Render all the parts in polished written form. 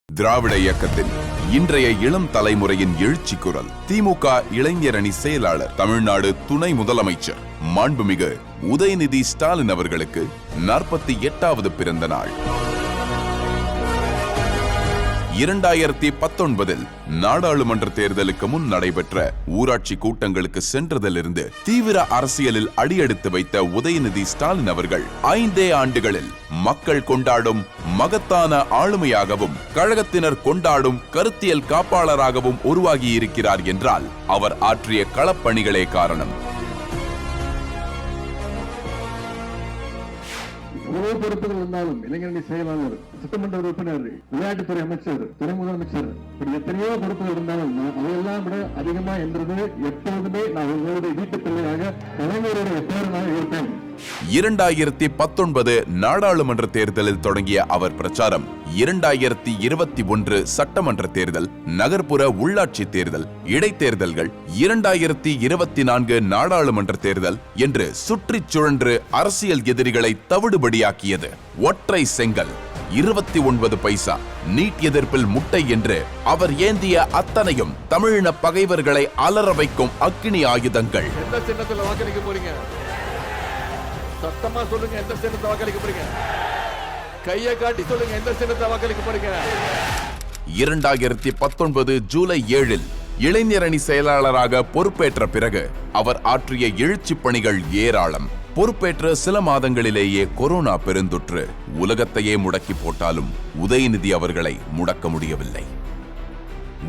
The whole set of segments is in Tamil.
திராவிட இயக்கத்தின் இன்றைய இளம் தலைமுறையின் எழுச்சி குரல் திமுக இளைஞரணி செயலாளர் தமிழ்நாடு துணை முதலமைச்சர் மாண்புமிகு உதயநிதி ஸ்டாலின் அவர்களுக்கு 48வது பிறந்த நாள். 2019 நாடாளுமன்ற தேர்தலுக்கு முன் நடைபெற்ற ஊராட்சி கூட்டங்களுக்கு சென்றதிலிருந்து தீவிர அரசியலில் அடியெடுத்து வைத்த உதயநிதி ஸ்டாலின் அவர்கள் 5 ஆண்டுகளில் மக்கள் கொண்டாடும் மகத்தான ஆளுமையாகவும் கழகத்தினர் கொண்டாடும் கருத்தியல் காப்பாளராகவும் உருவாகியிருக்கிறார் என்றால் அவர் ஆற்றிய களப்பணிகளே காரணம். எவ்வளவு பொறுப்புகள் இருந்தாலும் இளைஞரணி செயலாளர், சட்டமன்ற உறுப்பினர், விளையாட்டுத்துறை அமைச்சர், துணை முதலமைச்சர், இப்படி எத்தனையோ பொறுப்புகள் இருந்தாலும் அதையெல்லாம் விட அதிகமா என்றது எப்போதுமே நான் உங்களுடைய வீட்டு பிள்ளையாக கலைஞருடைய பேரனாக இருப்பேன். 2019 நாடாளுமன்ற தேர்தலில் தொடங்கிய அவர் பிரச்சாரம் 2021 சட்டமன்ற தேர்தல், நகர்ப்புற உள்ளாட்சி தேர்தல், இடைத்தேர்தல்கள், 2024 நாடாளுமன்ற தேர்தல் என்று சுற்றிச் சுழன்று அரசியல் எதிரிகளை தவிடுபடியாக்கியது. ஒற்றை செங்கல், 29 பைசா, நீட் எதிர்ப்பில் முட்டை என்று அவர் ஏந்திய அத்தனையும் தமிழின பகைவர்களை அலற வைக்கும் அக்கினி ஆயுதங்கள். எந்த சின்னத்தில் வாக்களிக்க போறீங்க? சத்தமா சொல்லுங்க. எந்த சின்னத்தை வாக்களிக்க போறீங்க? கையை காட்டி சொல்லுங்க. எந்த சின்னத்தை வாக்களிக்க போறீங்க? 2019 ஜூலை 7 இளைஞரணி செயலாளராக பொறுப்பேற்ற பிறகு அவர் ஆற்றிய எழுச்சி பணிகள் ஏராளம். பொறுப்பேற்ற சில மாதங்களிலேயே கொரோனா பெருந்தொற்று உலகத்தையே முடக்கி போட்டாலும் உதயநிதி அவர்களை முடக்க முடியவில்லை.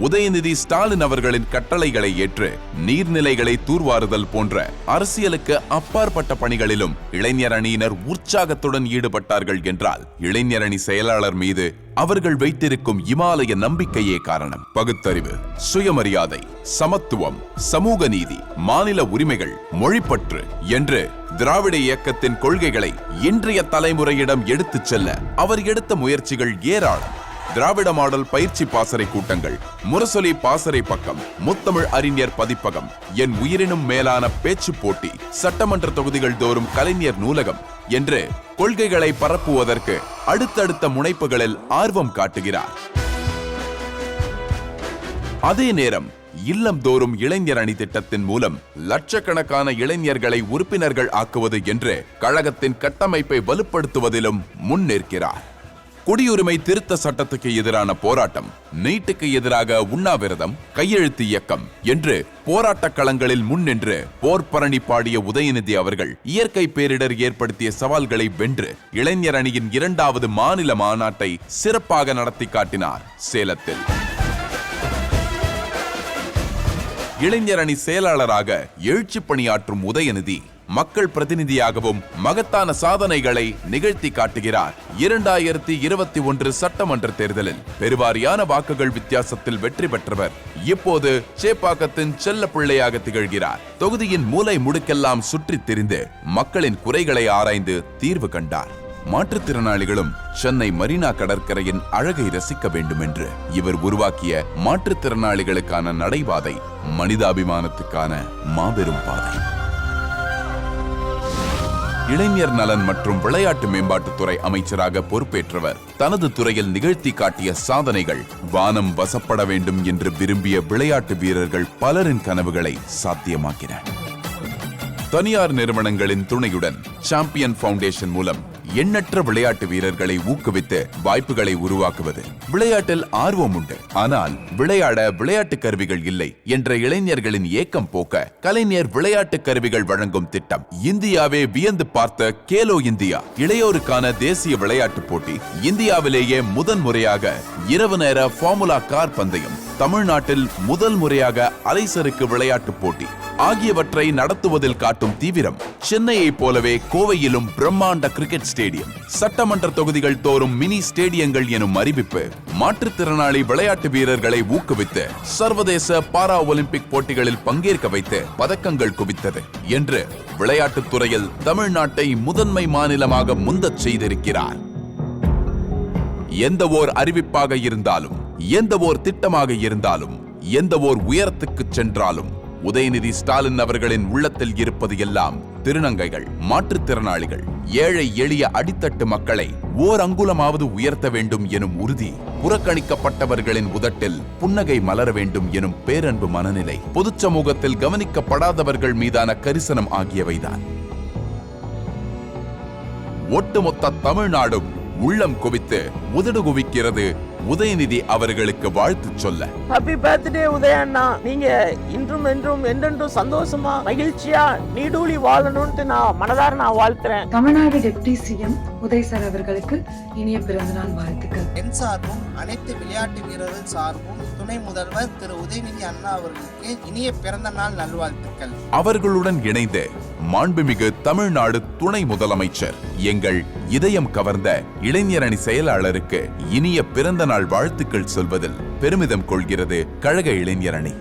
உதயநிதி ஸ்டாலின் அவர்களின் கட்டளைகளை ஏற்று நீர்நிலைகளை தூர்வாறுதல் போன்ற அரசியலுக்கு அப்பாற்பட்ட பணிகளிலும் இளைஞர் அணியினர் உற்சாகத்துடன் ஈடுபட்டார்கள் என்றால் இளைஞரணி செயலாளர் மீது அவர்கள் வைத்திருக்கும் இமாலய நம்பிக்கையே காரணம். பகுத்தறிவு, சுயமரியாதை, சமத்துவம், சமூக நீதி, மாநில உரிமைகள், மொழிப்பற்று என்று திராவிட இயக்கத்தின் கொள்கைகளை இன்றைய தலைமுறையிடம் எடுத்துச் செல்ல அவர் எடுத்த முயற்சிகள் ஏராளம். திராவிட மாடல் பயிற்சி பாசறை கூட்டங்கள், முரசொலி பாசறை பக்கம், முத்தமிழ் அறிஞர் பதிப்பகம், என் உயிரினும் மேலான பேச்சு போட்டி, சட்டமன்ற தொகுதிகள் தோறும் கலைஞர் நூலகம் என்று கொள்கைகளை பரப்புவதற்கு அடுத்தடுத்த முனைப்புகளில் ஆர்வம் காட்டுகிறார். அதே நேரம் இல்லம் தோறும் இளைஞர் அணி திட்டத்தின் மூலம் லட்சக்கணக்கான இளைஞர்களை உறுப்பினர்கள் ஆக்குவது என்று கழகத்தின் கட்டமைப்பை வலுப்படுத்துவதிலும் முன்னேற்கிறார். குடியுரிமை திருத்த சட்டத்துக்கு எதிரான போராட்டம், நீட்டுக்கு எதிராக உண்ணாவிரதம், கையெழுத்து இயக்கம் என்று போராட்ட களங்களில் முன்னின்று போர்ப்பரணி பாடிய உதயநிதி அவர்கள் இயற்கை பேரிடர் ஏற்படுத்திய சவால்களை வென்று இளைஞர் அணியின் 2வது மாநில மாநாட்டை சிறப்பாக நடத்தி காட்டினார் சேலத்தில். இளைஞர் அணி செயலாளராக எழுச்சி பணியாற்றும் உதயநிதி மக்கள் பிரதிநிதியாகவும் மகத்தான சாதனைகளை நிகழ்த்தி காட்டுகிறார். 2021 சட்டமன்ற தேர்தலில் பெருவாரியான வாக்குகள் வித்தியாசத்தில் வெற்றி பெற்றவர் இப்போது சேப்பாக்கத்தின் செல்ல பிள்ளையாக திகழ்கிறார். தொகுதியின் மூலை முடுக்கெல்லாம் சுற்றித் திரிந்து மக்களின் குறைகளை ஆராய்ந்து தீர்வு கண்டார். மாற்றுத்திறனாளிகளும் சென்னை மரீனா கடற்கரையின் அழகை ரசிக்க வேண்டும் என்று இவர் உருவாக்கிய மாற்றுத்திறனாளிகளுக்கான நடைபாதை மனிதாபிமானத்துக்கான மாபெரும் பாதை. இளைஞர் நலன் மற்றும் விளையாட்டு மேம்பாட்டுத்துறை அமைச்சராக பொறுப்பேற்றவர் தனது துறையில் நிகழ்த்தி காட்டிய சாதனைகள் வானம் வசப்பட வேண்டும் என்று விரும்பிய விளையாட்டு வீரர்கள் பலரின் கனவுகளை சாத்தியமாக்கின. தனியார் நிறுவனங்களின் துணையுடன் சாம்பியன் ஃபவுண்டேஷன் மூலம் எண்ணற்ற விளையாட்டு வீரர்களை ஊக்குவித்து வாய்ப்புகளை உருவாக்குவது. விளையாட்டில் ஆர்வம் உண்டு, ஆனால் விளையாட விளையாட்டு கருவிகள் இல்லை என்ற இளைஞர்களின் ஏக்கம் போக்க கலைஞர் விளையாட்டு கருவிகள் வழங்கும் திட்டம். இந்தியாவே வியந்து பார்த்த கேலோ இந்தியா இளையோருக்கான தேசிய விளையாட்டு போட்டி, இந்தியாவிலேயே முதன் முறையாக இரவு நேர ஃபார்முலா கார் பந்தயம், தமிழ்நாட்டில் முதல் முறையாக அலைசறுக்கு விளையாட்டு போட்டி ஆகியவற்றை நடத்துவதில் காட்டும் தீவிரம். சென்னையை போலவே கோவையிலும் பிரம்மாண்ட கிரிக்கெட் ஸ்டேடியம், சட்டமன்ற தொகுதிகள் தோறும் மினி ஸ்டேடியங்கள் எனும் அறிவிப்பு, மாற்றுத்திறனாளி விளையாட்டு வீரர்களை ஊக்குவித்து சர்வதேச பாரா ஒலிம்பிக் போட்டிகளில் பங்கேற்க வைத்து பதக்கங்கள் குவித்தது என்று விளையாட்டுத் துறையில் தமிழ்நாட்டை முதன்மை மாநிலமாக முந்தச் செய்திருக்கிறார். எந்த ஓர் அறிவிப்பாக இருந்தாலும், எந்த ஓர் திட்டமாக இருந்தாலும், எந்த ஓர் உயரத்துக்கு சென்றாலும் உதயநிதி ஸ்டாலின் அவர்களின் உள்ளத்தில் இருப்பது எல்லாம் திருநங்கைகள், மாற்றுத்திறனாளிகள், ஏழை எளிய அடித்தட்டு மக்களை ஓர் அங்குலமாவது உயர்த்த வேண்டும் எனும் உறுதி, புறக்கணிக்கப்பட்டவர்களின் உதட்டில் புன்னகை மலர வேண்டும் எனும் பேரன்பு மனநிலை, பொதுச் சமூகத்தில் கவனிக்கப்படாதவர்கள் மீதான கரிசனம் ஆகியவைதான். ஒட்டுமொத்த தமிழ்நாடும் உள்ளம் குவித்து உதடு குவிக்கிறது உதயநிதி அவர்களுக்கு வாழ்த்து சொல்ல. ஹாப்பி பர்த்டே உதயண்ணா, நீங்க இன்றும் என்றும் என்றென்றும் சந்தோஷமா மகிழ்ச்சியா நீடூழி வாழணும்னு நான் மனதார வாழ்த்துறேன். Tamil Nadu deputy CM Uday sir அவர்களுக்கு இனிய பிறந்தநாள் வாழ்த்துக்கள். என் சார்பும் அனைத்து விளையாட்டு வீரர்கள் சார்பும் துணை முதல்வர் திரு உதயநிதி அண்ணா அவர்களுக்கு இனிய பிறந்த நாள் நல்வாழ்த்துக்கள். அவர்களுடன் இணைந்து மாண்புமிகு தமிழ்நாடு துணை முதலமைச்சர் எங்கள் இதயம் கவர்ந்த இளைஞரணி செயலாளருக்கு இனிய பிறந்த நாள் வாழ்த்துக்கள் சொல்வதில் பெருமிதம் கொள்கிறது கழக இளைஞரணி.